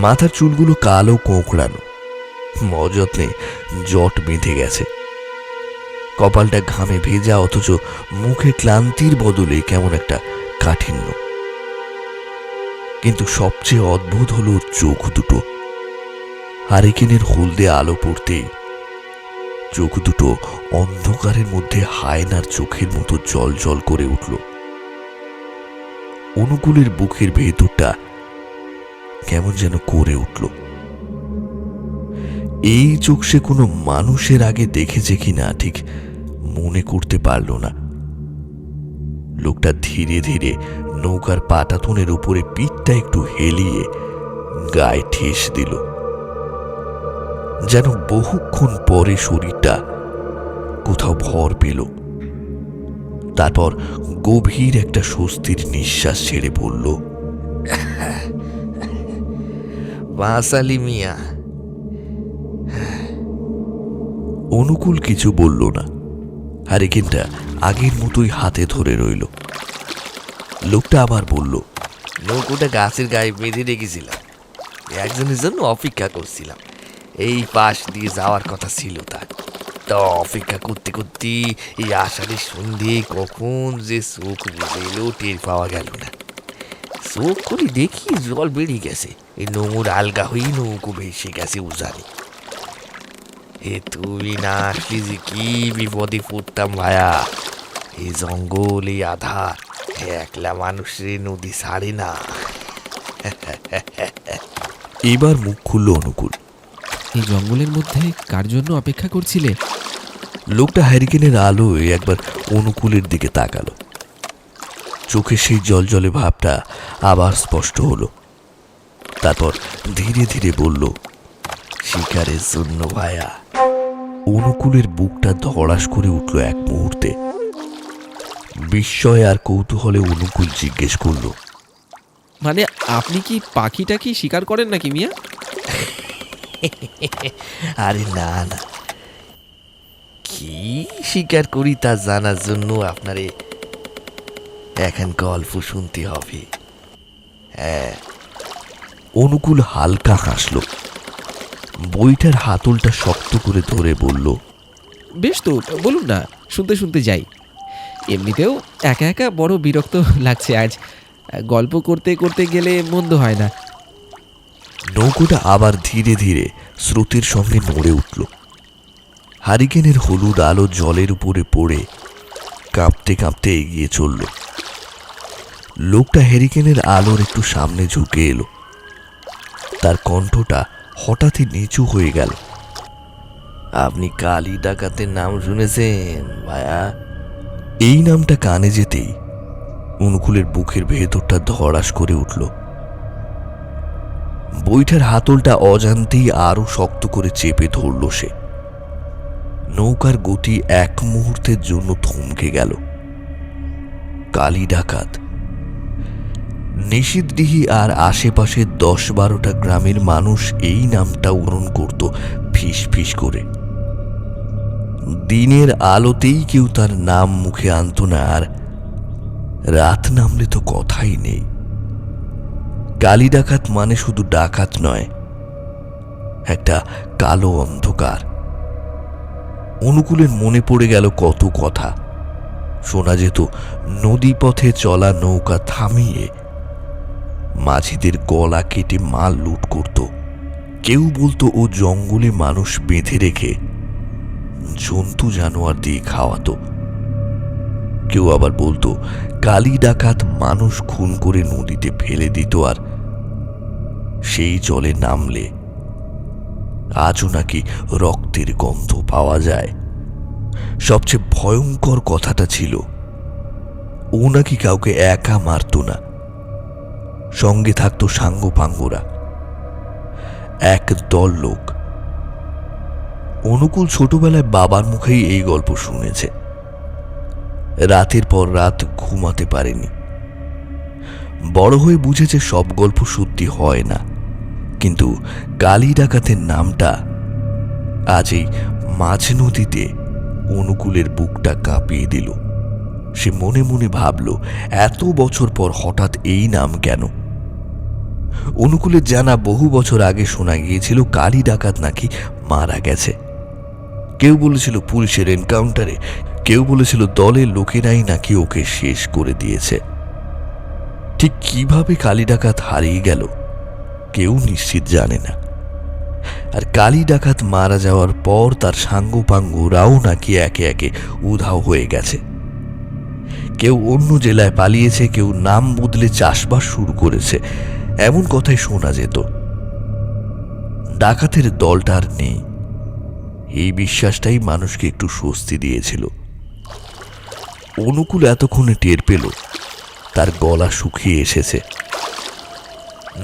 মাথার চুলগুলো কালো কোঁকড়ানো, অযত্নে জট বেঁধে গেছে। কপালটা ঘামে ভেজা, অথচ মুখে ক্লান্তির বদলে কেমন একটা কাঠিন্য। কিন্তু সবচেয়ে অদ্ভুত হলো ওর চোখ দুটো। হারিকেনের হলদে আলো পড়তেই চোখ দুটো অন্ধকারের মধ্যে হায়নার চোখের মতো জল জল করে উঠল। অনুকূলের বুকের ভেতরটা কেমন যেন করে উঠল। এই চোখ সে কোনো মানুষের আগে দেখেছে কিনা ঠিক মনে করতে পারল না। লোকটা ধীরে ধীরে নৌকার পাটাতনের উপরে পিঠটা একটু হেলিয়ে গায়ে ঠেস দিল। যেন বহুক্ষণ পরে শরীরটা কোথাও ভর পেল। তারপর গভীর একটা স্বস্তির নিঃশ্বাস ছেড়ে বলল, বাঁচালি মিয়া। অনুকূল কিছু বলল না। হারিকেনটা আগের মতোই হাতে ধরে রইল। লোকটা আবার বলল, নৌকোটা গাছের গায়ে বেঁধে রেখেছিলাম, একজনের জন্য অপেক্ষা করছিলাম। এই পাশ দিয়ে যাওয়ার কথা ছিল তার। তা অপেক্ষা করতে করতে এই আষাঢ়ের সন্ধে কখন যে চোখ বুঝে এলো টের পাওয়া গেল না। চোখ করে দেখি জল বেড়ে গেছে, এই নোংর আলগা হয়ে নৌকো ভেসে গেছে উজানে। এ তুমি না আসলে যে কি বিপদে পড়তাম ভায়া। এই জঙ্গল, এই আধার, একলা মানুষের নদী ছাড়ে না। এবার মুখ খুলল অনুকূল। এই জঙ্গলের মধ্যে কার জন্য অপেক্ষা করছিলে? লোকটা হ্যারিকেনের আলোয় একবার অনুকূলের দিকে তাকালো। চোখে সেই জলজলে ভাবটা আবার স্পষ্ট হলো। তারপর ধীরে ধীরে বলল, শিকারের জন্য ভায়া। অনুকূলের বুকটা ধড়াস করে উঠল এক মুহূর্তে। বিস্ময় আর কৌতূহলে অনুকূল জিজ্ঞেস করল, মানে আপনি কি পাখিটাকে শিকার করেন নাকি মিয়া? আরে না না, কি শিকার করি তা জানার জন্য আপনারে এখন গল্প শুনতে হবে। হ্যাঁ। অনুকূল হালকা হাসল। বইটার হাতলটা শক্ত করে ধরে বলল, বেশ তো, বলুন না, শুনতে শুনতে যাই। এমনিতেও একা একা বড় বিরক্ত লাগছে আজ। গল্প করতে করতে গেলে মন্দ হয় না। নৌকোটা আবার ধীরে ধীরে স্রোতের সঙ্গে নড়ে উঠল। হারিকেনের হলুদ আলো জলের উপরে পড়ে কাঁপতে কাঁপতে এগিয়ে চলল। লোকটা হ্যারিকেনের আলোর একটু সামনে ঝুঁকে এলো। তার কণ্ঠটা হঠাৎই নিচু হয়ে গেল। আপনি কালী ডাকাতের নাম শুনেছেন ভায়া? এই নামটা কানে যেতেই অনুকূলের বুকের ভেতরটা ধড়াস করে উঠল। বইটার হাতলটা অজান্তেই আরো শক্ত করে চেপে ধরল সে। নৌকার গতি এক মুহূর্তের জন্য থমকে গেল। কালী ডাকাত। নিশিতডিহি আর আশেপাশে 10-12টা গ্রামের মানুষ এই নামটা উচ্চারণ করত ফিস ফিস করে। দিনের আলোতেই কেউ তার নাম মুখে আনত না, আর রাত নামলে তো কথাই নেই। কালী ডাকাত মানে শুধু ডাকাত নয়, একটা কালো অন্ধকার। অনুকূলের মনে পড়ে গেল কত কথা। শোনা যেত নদীপথে চলা নৌকা থামিয়ে মাঝিদের গলা কেটে মাল লুট করত। কেউ বলতো ও জঙ্গলে মানুষ বেঁধে রেখে জন্তু জানোয়ার দিয়ে খাওয়াতো। কেউ আবার বলতো কালী ডাকাত মানুষ খুন করে নদীতে ফেলে দিত, আর সেই জলে নামলে আজও নাকি রক্তের গন্ধ পাওয়া যায়। সবচেয়ে ভয়ঙ্কর কথাটা ছিল ও নাকি কাউকে একা মারত না, সঙ্গে থাকতো সাঙ্গপাঙ্গরা, এক দল লোক। অনুকূল ছোটবেলায় বাবার মুখেই এই গল্প শুনেছে। রাতের পর রাত ঘুমাতে পারেনি। বড় হয়ে বুঝেছে সব গল্প সত্যি হয় না, কিন্তু কালী ডাকাতের নামটা আজ এই মাঝ নদীতে অনুকূলের বুকটা কাঁপিয়ে দিল। সে মনে মনে ভাবল, এত বছর পর হঠাৎ এই নাম কেন? অনুকূলের জানা বহু বছর আগে শোনা গিয়েছিল কালী ডাকাত নাকি মারা গেছে। কেউ বলেছিল পুলিশের এনকাউন্টারে, কেউ বলেছিল দলের লোকেরাই নাকি ওকে শেষ করে দিয়েছে। ঠিক কিভাবে কালী ডাকাত হারিয়ে গেল কেউ নিশ্চিত জানে না। আর কালী ডাকাত মারা যাওয়ার পর তার সাঙ্গপাঙ্গরাও নাকি একে একে উধাও হয়ে গেছে। কেউ অন্য জেলায় পালিয়েছে, কেউ নাম বদলে চাষবাস শুরু করেছে, এমন কথাই শোনা যেত। ডাকাতের দলটা আর নেই, এই বিশ্বাসটাই মানুষকে একটু স্বস্তি দিয়েছিল। অনুকূল এতক্ষণে টের পেল তার গলা শুকিয়ে এসেছে।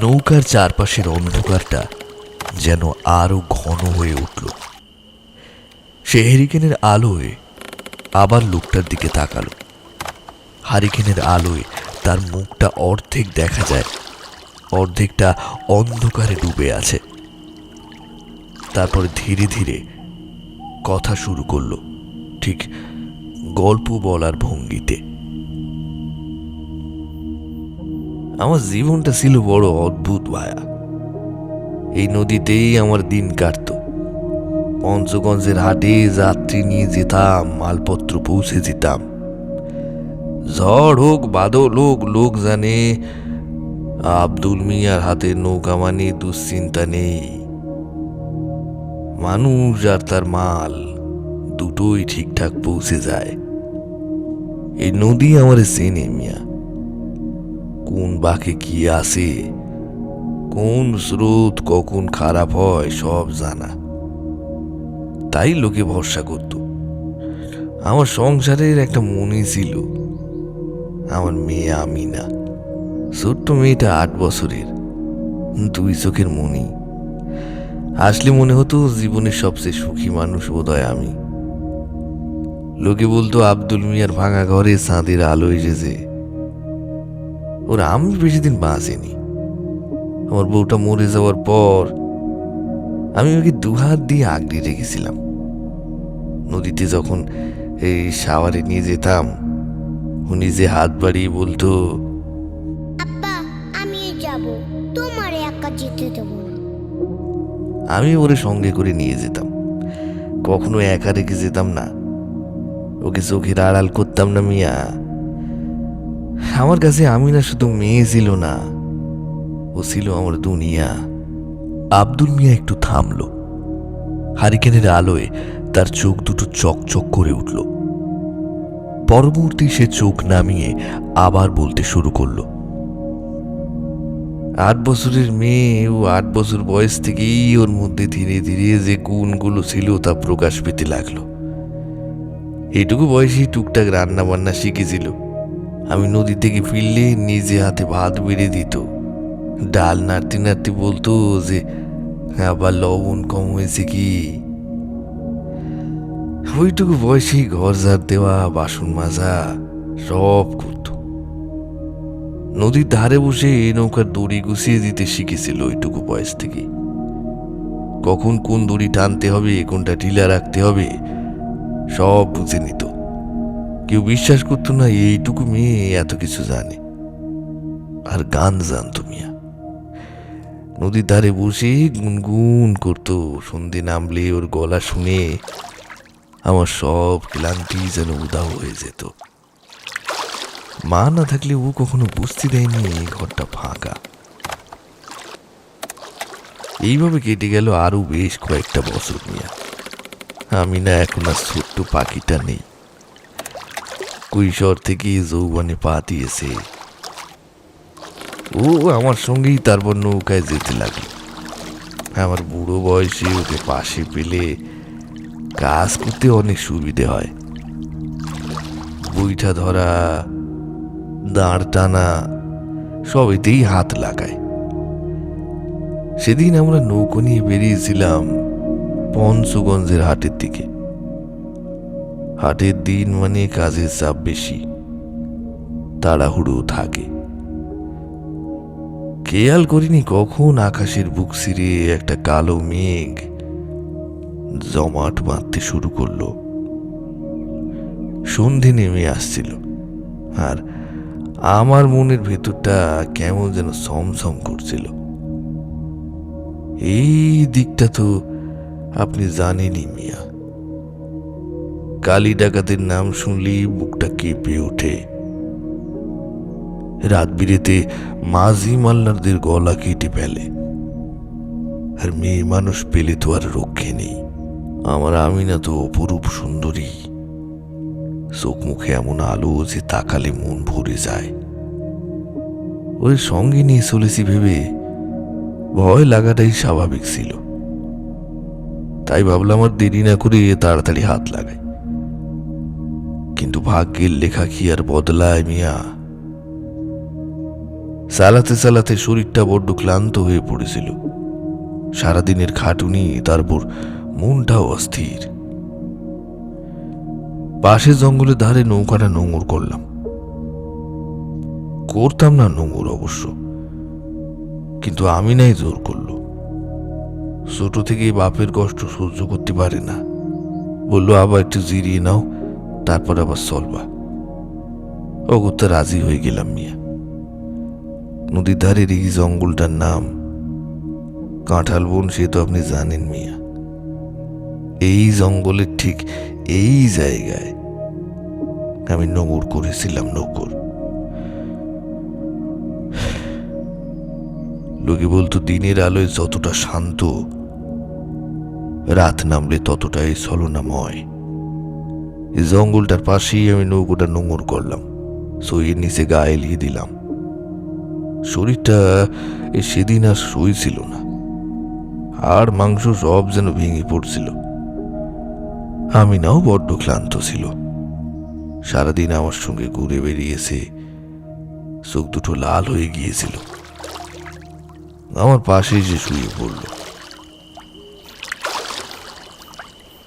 নৌকার চারপাশের অন্ধকারটা যেন আরো ঘন হয়ে উঠল। সে হেরিকেনের আলোয় আবার লোকটার দিকে তাকালো। হারিকেনের আলোয় তার মুখটা অর্ধেক দেখা যায়, অর্ধেকটা অন্ধকারে ডুবে আছে। তারপরে ধীরে ধীরে কথা শুরু করলো, ঠিক গল্প বলার ভঙ্গিতে। আমার জীবনটা ছিল বড় অদ্ভুত ভায়া। এই নদীতেই আমার দিন কাটত। পঞ্চগঞ্জের হাটে যাত্রী নিয়ে যেতাম, মালপত্র পৌঁছে দিতাম। ঝড় হোক বাদল হোক, লোক জানে আব্দুল মিয়ার হাতে নৌকা মানে দুশ্চিন্তা নেই। মানুষ আর তার মাল দুটোই ঠিকঠাক পৌঁছে যায়। এই নদী আমার চেনে মিয়া, কোন বাঁকে কি আসে, কোন স্রোত কখন খারাপ হয় সব জানা। তাই লোকে ভরসা করত। আমার সংসারের একটা মনি ছিল, আমার মেয়ে আমিনা। ছোট্ট মেয়েটা 8 বছরের, 2 চোখের মনি। আসলে মনে হতো জীবনের সবচেয়ে সুখী মানুষ বোধহয় আমি। লোকে বলতো আব্দুল মিয়ার ভাঙা ঘরে চাঁদের আলো এসেছে। ওরা আমি বেশি দিন বাঁচেনি। আমার বউটা মরে যাওয়ার পর আমি ওকে 2 হাত দিয়ে আগলে রেখেছিলাম। নদীতে যখন এই শাওয়ারে নিয়ে যেতাম, উনি যে হাত বাড়িয়ে বলতো, আব্বা আমি যাব, তোমার একা যেতে দেবো না। আমি ওরে সঙ্গে করে নিয়ে যেতাম। কখনো একা রেখে যেতাম না, ওকে চোখের আড়াল করতাম না মিয়া। আমার কাছে আমিনা শুধু মেয়ে ছিল না, ও ছিল আমার দুনিয়া। আব্দুল মিয়া একটু থামলো। হারিকেনের আলোয় তার চোখ দুটো চকচক করে উঠল। পরবর্তী সে চোখ নামিয়ে আবার বলতে শুরু করলো, 8 বছরের মেয়ে, ও 8 বছর বয়স থেকেই ওর মধ্যে ধীরে ধীরে যে গুণগুলো ছিল তা প্রকাশ পেতে লাগলো। এইটুকু বয়সেই টুকটাক রান্না বান্না শিখেছিল। আমি নদী থেকে ফিরলে নিজে হাতে ভাত বেড়ে দিত। ডাল নাড়তে নাড়তে বলতো যে আবার লবণ কম হয়েছে কি। ওইটুকু বয়সেই ঘর ঝাড় দেওয়া, বাসন মাজা সব করত। নদীর ধারে বসে নৌকার দড়ি গুছিয়ে দিতে শিখেছিল ওইটুকু বয়স থেকে। কখন কোন দড়ি টানতে হবে, কোনটা ঢিলা রাখতে হবে সব বুঝে নিত। কেউ বিশ্বাস করতো না এইটুকু মেয়ে এত কিছু জানে। আর গান জানতো মিয়া। নদীর ধারে বসে গুনগুন করতো। সন্ধে নামলে ওর গলা শুনে আমার সব ক্লান্তি যেন উধাও হয়ে যেত। মা না থাকলে ও কখনো বুঝতে দেয়নি এই ঘরটা ফাঁকা। এইভাবে কেটে গেল আরো বেশ কয়েকটা বছর মিয়া। আমি না এখন আর ছোট্ট পাখিটা নেই। কৈশোর থেকে যৌবনে পা দিয়েছে। ও আমার সঙ্গেই তারপর নৌকায় যেতে লাগলো। আমার বুড়ো বয়সে ওকে পাশে পেলে কাজ করতে অনেক সুবিধে হয়। বইটা ধরা, দাঁড় টানা সবেতেই হাত লাগায়। সেদিন আমরা নৌকো নিয়ে বেরিয়েছিলাম পঞ্চগঞ্জের হাটের দিকে। হাটের দিন মানে কাজের চাপ বেশি, তাড়াহুড়ো থাকে। খেয়াল করিনি কখন আকাশের বুক ছিঁড়ে একটা কালো মেঘ জমাট বাঁধতে শুরু করলো। সন্ধে নেমে আসছিল, আর আমার মনের ভেতরটা কেমন যেন ছমছম করছিল। এই দিকটা তো আপনি জানেনই মিয়া। কালী ডাকাতের নাম শুনলেই বুকটা কেঁপে ওঠে। রাত বিরেতে মাঝি মাল্লারদের গলা কেটে ফেলে। আর মেয়ে মানুষ পেলে তো আর রক্ষে নেই। আমার আমিনা তো অপরূপ সুন্দরী, চোখ মুখে এমন আলো যে তাকালে মন ভরে যায়। ওর সঙ্গে নিয়ে চলেছি ভেবে ভয় লাগাটাই স্বাভাবিক ছিল। তাই ভাবলাম আর দেরি না করে তাড়াতাড়ি হাত লাগাই। কিন্তু ভাগ্যের লেখা কি আর বদলায় মিয়া? চালাতে চালাতে শরীরটা বড্ড ক্লান্ত হয়ে পড়েছিল। সারাদিনের খাটুনি, তারপর মনটাও অস্থির। পাশে জঙ্গলের ধারে নৌকাটা নোঙর করতাম না নোঙর অবশ্য, কিন্তু আমি নাই জোর করলো। ছোট থেকে বাপের কষ্ট সহ্য করতে পারে না, বললো আবার একটু জিরিয়ে নাও, তারপর আবার চলবা। অগত্যা রাজি হয়ে গেলাম মিয়া। নদীর ধারের এই জঙ্গলটার নাম কাঁঠাল বন, সে তো আপনি জানেন মিয়া। এই জঙ্গলের ঠিক এই জায়গায় আমি নোঙর করেছিলাম। লোকে বলতো দিনের আলোয় যতটা শান্ত, রাত নামলে ততটাই ছলনাময়। এই জঙ্গলটার পাশেই আমি নৌকোটা নোঙর করলাম, সইয়ের নিচে গা এলিয়ে দিলাম। শরীরটা সেদিন আর সই ছিল না, আর মাংস সব যেন ভেঙে পড়ছিল। আমি নাও বড্ড ক্লান্ত ছিল। সারাদিন আমার সঙ্গে ঘুরে বেরিয়েছে, চোখ দুটো লাল হয়ে গিয়েছিল। আমার পাশে যে শুয়ে পড়ল,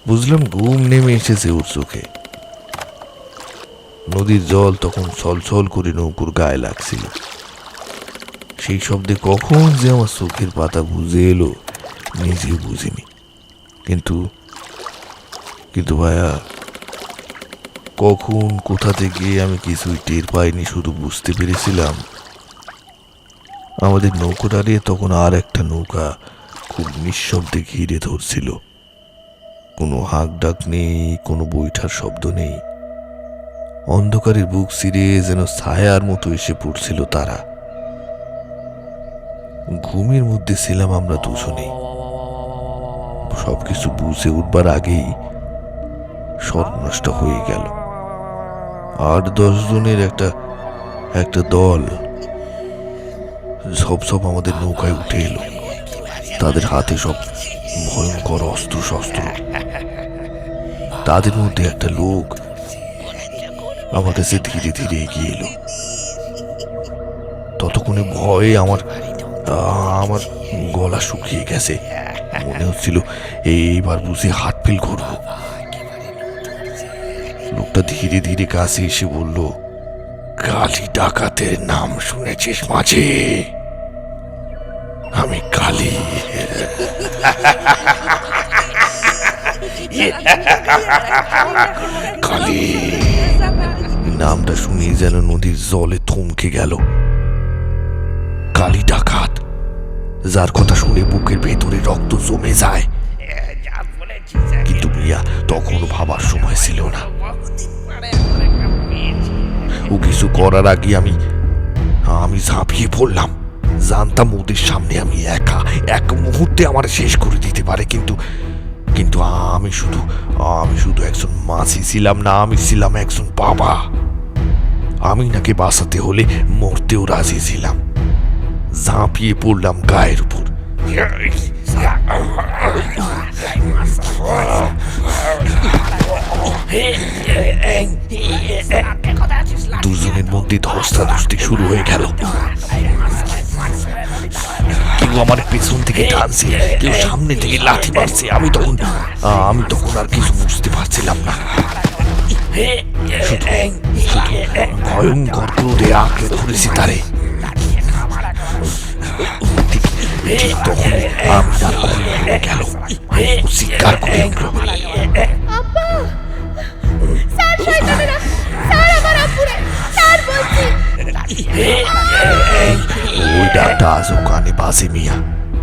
বুঝলাম ঘুম নেমে এসেছে ওর চোখে। নদীর জল তখন ছলছল করে নৌকোর গায়ে লাগছিল। সেই শব্দে কখন যে আমার চোখের পাতা বুঝে এলো নিজে বুঝিনি। কিন্তু ভাইয়া, কখন কোথা থেকে আমি কিছুই টের পাইনি, শুধু বুঝতে পেরেছিলাম আমাদের নৌকোটারে তখন আর একটা নৌকা খুব নিঃশব্দে ঘিরে ধরছিল। কোনো হাঁক ডাক নেই, কোনো বৈঠার শব্দ নেই। অন্ধকারের বুক চিরে যেন ছায়ার মতো এসে পড়ছিল তারা। ঘুমের মধ্যে ছিলাম আমরা দুজনেই। সবকিছু বুঝে উঠবার আগেই সর্বনষ্ট হয়ে গেল। 8-10 জনের একটা দল সব আমাদের নৌকায় উঠে এলো। তাদের হাতে সব ভয়ঙ্কর অস্ত্র শস্ত্র। তাদের মধ্যে একটা লোক আমার কাছে ধীরে ধীরে এগিয়ে এলো। ততক্ষণে ভয়ে আমার গলা শুকিয়ে গেছে। মনে হচ্ছিল এইবার বুঝে হাত ফেল করবো। লোকটা ধীরে ধীরে কাছে এসে বলল, কালী ডাকাতের নাম শুনেছিস মাঝে? আমি কালী। কালী নামটা শুনে যেন নদীর জলে থমকে গেল। কালী ডাকাত, যার কথা শুনে বুকের ভেতরে রক্ত জমে যায়। কিন্তু মিয়া তখন ভাবার সময় ছিল না। ও কিছু করার আগে আমি ঝাঁপিয়ে পড়লাম। জানতাম ওদের সামনে আমি একা, এক মুহূর্তে আমার শেষ করে দিতে পারে। কিন্তু আমি শুধু একজন মাঝি ছিলাম না, আমি ছিলাম একজন বাবা। আমি নাকি বাঁচাতে হলে মরতেও রাজি ছিলাম। ঝাঁপিয়ে পড়লাম গায়ের উপর। দুজনের মধ্যে ধস্তাধস্তি শুরু হয়ে গেল। কেউ আমার পেছন থেকে টানছে, কেউ সামনে থেকে লাথি মারছে। আমি তখন আর কিছু বুঝতে পারছিলাম না। শুধু ভয়ঙ্কর ক্রোধে আঁকড়ে ধরেছি তারে। ঠিক তখন আমি তার হয়ে গেল, চিৎকার করে উঠল, ওই ডাকটা আজও কানে বাজে মিয়া।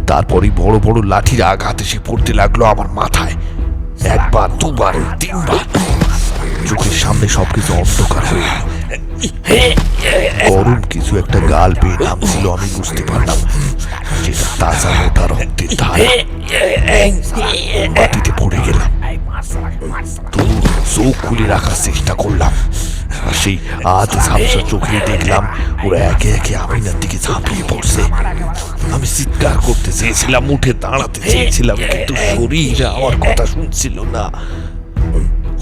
তারপরই বড় বড় লাঠির আঘাত এসে পড়তে লাগলো আমার মাথায়। 1বার 2বার 3বার। চোখের সামনে সবকিছু অন্ধকার হয়ে এলো। গরম কিছু একটা গাল পেয়ে নামছিল, আমি বুঝতে পারলাম যেটা তাজা মোটা রক্তের ধারা। মাটিতে পড়ে গেলাম। তবু চোখ খুলে রাখার চেষ্টা করলাম। আর সেই আধ ঝাপসা চোখে দেখলাম ওরা একে একে আমিনার দিকে ঝাঁপিয়ে পড়ছে। আমি চিৎকার করতে চেয়েছিলাম, উঠে দাঁড়াতে চেয়েছিলাম, কিন্তু শরীর আমার কথা শুনছিল না।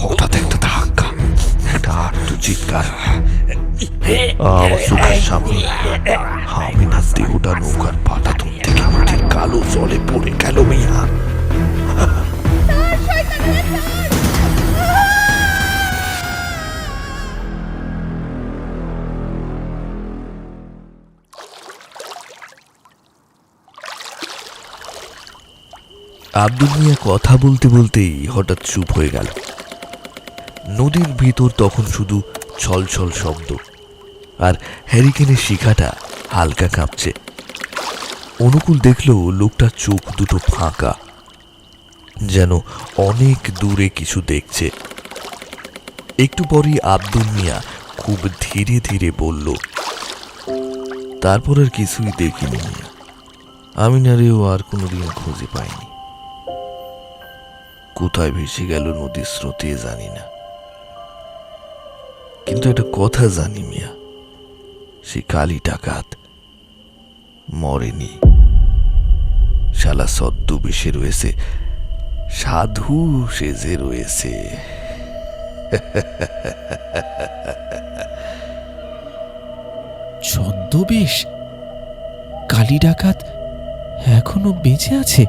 হঠাৎ একটা ধাক্কা, একটা আর্ত চিৎকার। আমার চোখের সামনে হামিনার দেহটা নৌকার পাটাতন থেকে নদীর কালো জলে পড়ে গেল মিয়া। আব্দুল মিয়া কথা বলতে বলতেই হঠাৎ চুপ হয়ে গেল। নদীর ভিতর তখন শুধু ছলছল শব্দ, আর হ্যারিকেনের শিখাটা হালকা কাঁপছে। অনুকূল দেখল লোকটার চোখ দুটো ফাঁকা, যেন অনেক দূরে কিছু দেখছে। একটু পরই আব্দুল মিয়া খুব ধীরে ধীরে বলল, তারপর আর কিছুই দেখিনি মিয়া। আমিনারেও আর কোনোদিন খুঁজে পাইনি। কোথায় ভেসে গেল নদীর স্রোতে জানি না, কিন্তু একটা কথা জানি মিয়া, সে কালী ডাকাত মরেনি। শালা সদ্য বেশে রয়েছে, সাধু সেজে রয়েছে। ছদ্মবেশ? কালী ডাকাত এখনো বেঁচে আছে?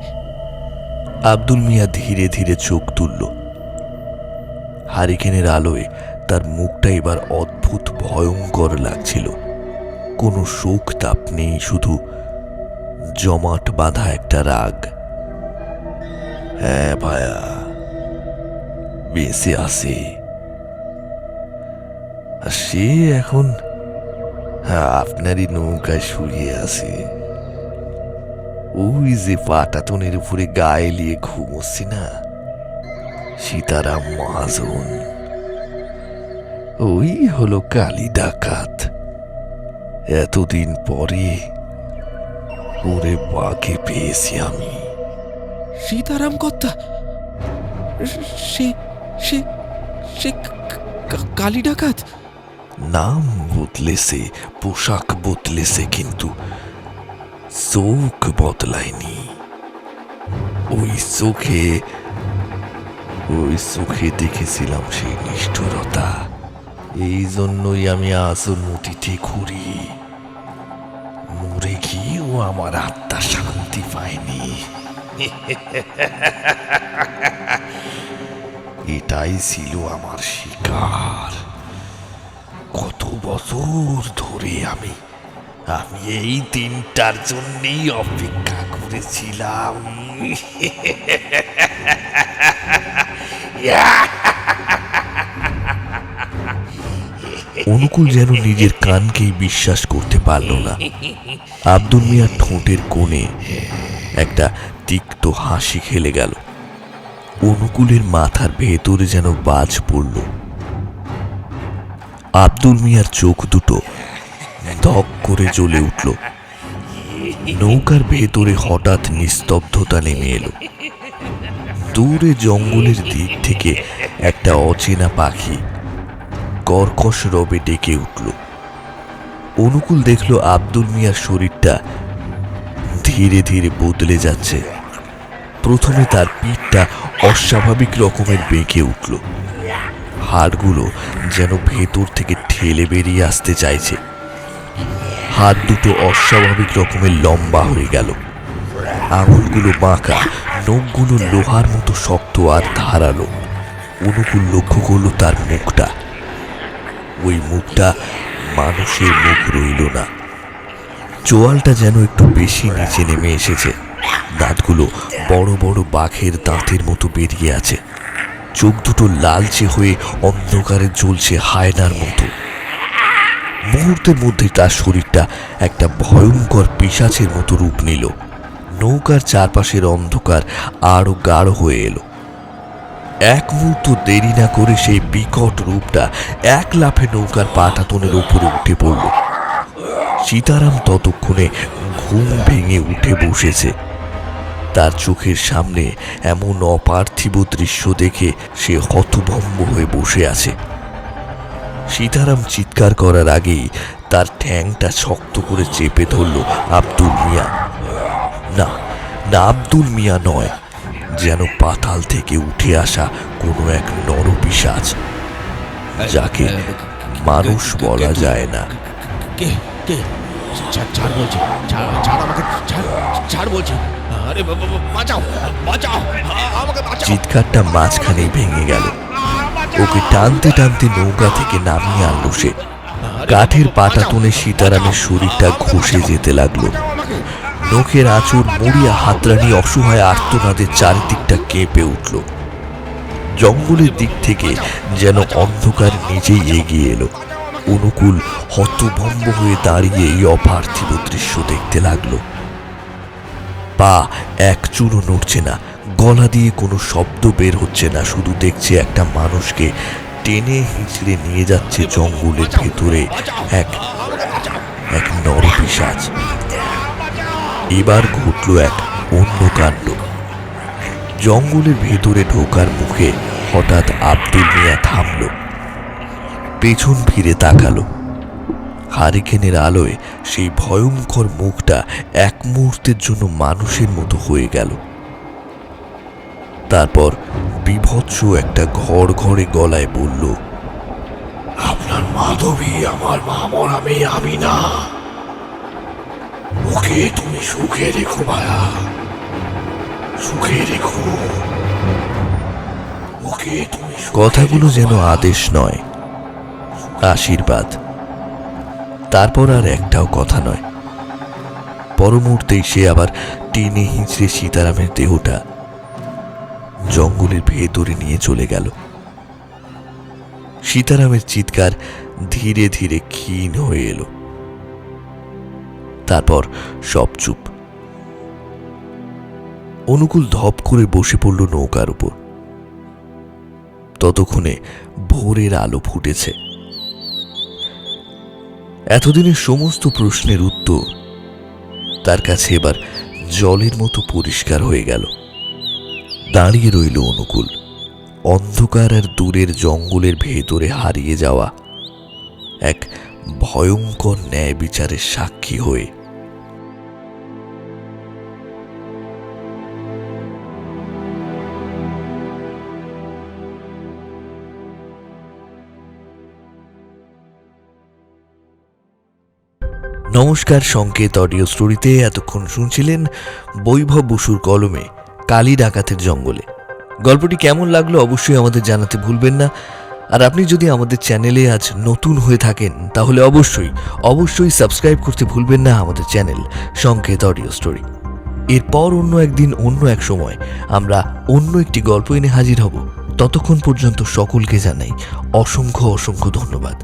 আব্দুল মিয়া ধীরে ধীরে চোখ তুলল। হারিকেনের আলোয় তার মুখটা এবার অদ্ভুত ভয়ঙ্কর লাগছিল। কোনো শোক তাপ নেই, শুধু জমাট বাঁধা একটা রাগ। হ্যাঁ ভায়া, বেঁচে আছে। আর সে এখন আপনারই নৌকায় শুয়ে আছে। ওই যে পাটাতনের উপরে গায়ে লিয়ে ঘুমোচ্ছি না, সীতারাম মহাজন, ওই হলো কালী ডাকাত। এতদিন পরে ওরে বাঘে পেয়েছি আমি। সীতারাম কর্তা? সে সে সে কালী ডাকাত? নাম বদলেছে, পোশাক বদলেছে, কিন্তু চোখ বদলায়নি। ওই চোখে দেখেছিলাম সেই নিষ্ঠুরতা। এই জন্যই আমি আসল নদীতে ঘুরি। মরে গিয়েও আমার আত্মা শান্তি পায়নি। এটাই ছিল আমার শিকার। কত বছর ধরে আমি এই দিনটার জন্যই অপেক্ষা করেছিলাম। অনুকূল যেন নিজের কানকেই বিশ্বাস করতে পারল না। আব্দুল মিয়ার ঠোঁটের কোণে একটা তিক্ত হাসি খেলে গেল। অনুকূলের মাথার ভেতরে যেন বাজ পড়ল। আব্দুল মিয়ার চোখ দুটো ধক করে জ্বলে উঠল। নৌকার ভেতরে হঠাৎ নিস্তব্ধতা নেমে এলো। দূরে জঙ্গলের দিক থেকে একটা অচেনা পাখি কর্কশ রবে ডেকে উঠল। অনুকূল দেখল আব্দুল মিয়ার শরীরটা ধীরে ধীরে বদলে যাচ্ছে। প্রথমে তার পিঠটা অস্বাভাবিক রকমের বেঁকে উঠল। হাড়গুলো যেন ভেতর থেকে ঠেলে বেরিয়ে আসতে চাইছে। হাত দুটো অস্বাভাবিক রকমের লম্বা হয়ে গেল। আঙুলগুলো বাঁকা, নখগুলো লোহার মতো শক্ত আর ধারালো। অনুকূল লক্ষ্য করল তার মুখটা। ওই মুখটা মানুষের মুখ রইল না। চোয়ালটা যেন একটু বেশি নিচে নেমে এসেছে। দাঁতগুলো বড় বড় বাঘের দাঁতের মতো বেরিয়ে আছে। চোখ দুটো লালচে হয়ে অন্ধকারে জ্বলছে হায়নার মতো। মুহূর্তের মধ্যে তার শরীরটা একটা ভয়ঙ্কর পিশাচের মতো রূপ নিল। নৌকার চারপাশের অন্ধকার আরো গাঢ় হয়ে এলো। এক মুহূর্ত দেরি না করে সেই বিকট রূপটা এক লাফে নৌকার পাটাতনের উপরে উঠে পড়ল। সীতারাম ততক্ষণে ঘুম ভেঙে উঠে বসেছে। তার চোখের সামনে এমন অপার্থিব দৃশ্য দেখে সে হতভম্ব হয়ে বসে আছে। সীতারাম চিৎকার করার আগেই তার ঠ্যাংটা শক্ত করে চেপে ধরল আব্দুল মিয়া। না না, আব্দুল মিয়া নয়, যেন পাতাল থেকে উঠে আসা কোনো এক নরপিশাচ, যাকে মানুষ বলা যায় না। কে কে ছাড় বলছি, ছাড় আমাকে, ছাড় বলছি। আরে বাঁচাও, বাঁচাও আমাকে, বাঁচাও। চিৎকারটা মাঝখানেই ভেঙে গেল। ওকে টানতে টানতে নৌকা থেকে নামিয়ে আনলো সে। কাঠের পাটাতনে সীতারামের শরীরটা ঘষে যেতে লাগলো। নখের আঁচড় মরিয়া হাতড়ানি অসহায় আর্তনাদের চারিদিকটা কেঁপে উঠল। জঙ্গলের দিক থেকে যেন অন্ধকার নিজেই এগিয়ে এলো। অনুকূল হতভম্ব হয়ে দাঁড়িয়ে এই অপার্থিব দৃশ্য দেখতে লাগলো। পা এক চুলও নড়ছে না, গলা দিয়ে কোনো শব্দ বের হচ্ছে না, শুধু দেখছে একটা মানুষকে টেনে হিঁচড়ে নিয়ে যাচ্ছে জঙ্গলের ভেতরে এক নরপিশাচ। এবার ঘটল এক অন্য কাণ্ড। জঙ্গলের ভেতরে ঢোকার মুখে হঠাৎ আব্দুল মিয়া থামল, পেছন ফিরে তাকালো। হারিকেনের আলোয় সেই ভয়ঙ্কর মুখটা এক মুহূর্তের জন্য মানুষের মতো হয়ে গেল। তারপর বিভৎস একটা ঘড়ঘড়ে গলায় বলল, আপনার মাধবী আমার মামরা মেয়ে আমিনা, ওকে তুমি সুখে রেখো ভায়া, সুখে রেখো ওকে তুমি। কথাগুলো যেন আদেশ নয়, আশীর্বাদ। তারপর আর একটাও কথা নয়। পর মুহূর্তেই সে আবার টেনে হিঁচড়ে সীতারামের দেহটা জঙ্গলের ভেতরে নিয়ে চলে গেল। সীতারামের চিৎকার ধীরে ধীরে ক্ষীণ হয়ে এলো। তারপর সব চুপ। অনুকূল ধপ করে বসে পড়ল নৌকার উপর। ততক্ষণে ভোরের আলো ফুটেছে। এতদিনের সমস্ত প্রশ্নের উত্তর তার কাছে এবার জলের মতো পরিষ্কার হয়ে গেল। দাঁড়িয়ে রইল অনুকূল, অন্ধকার আর দূরের জঙ্গলের ভেতরে হারিয়ে যাওয়া এক ভয়ঙ্কর ন্যায় বিচারের সাক্ষী হয়ে। নমস্কার, সংকেত অডিও স্টোরিতে এতক্ষণ শুনছিলেন বৈভব বসুর কলমে কালী ডাকাতের জঙ্গলে। গল্পটি কেমন লাগলো অবশ্যই আমাদের জানাতে ভুলবেন না। আর আপনি যদি আমাদের চ্যানেলে আজ নতুন হয়ে থাকেন তাহলে অবশ্যই সাবস্ক্রাইব করতে ভুলবেন না আমাদের চ্যানেল সংকেত অডিও স্টোরি। এরপর অন্য একদিন অন্য এক সময় আমরা অন্য একটি গল্প এনে হাজির হব। ততক্ষণ পর্যন্ত সকলকে জানাই অসংখ্য ধন্যবাদ।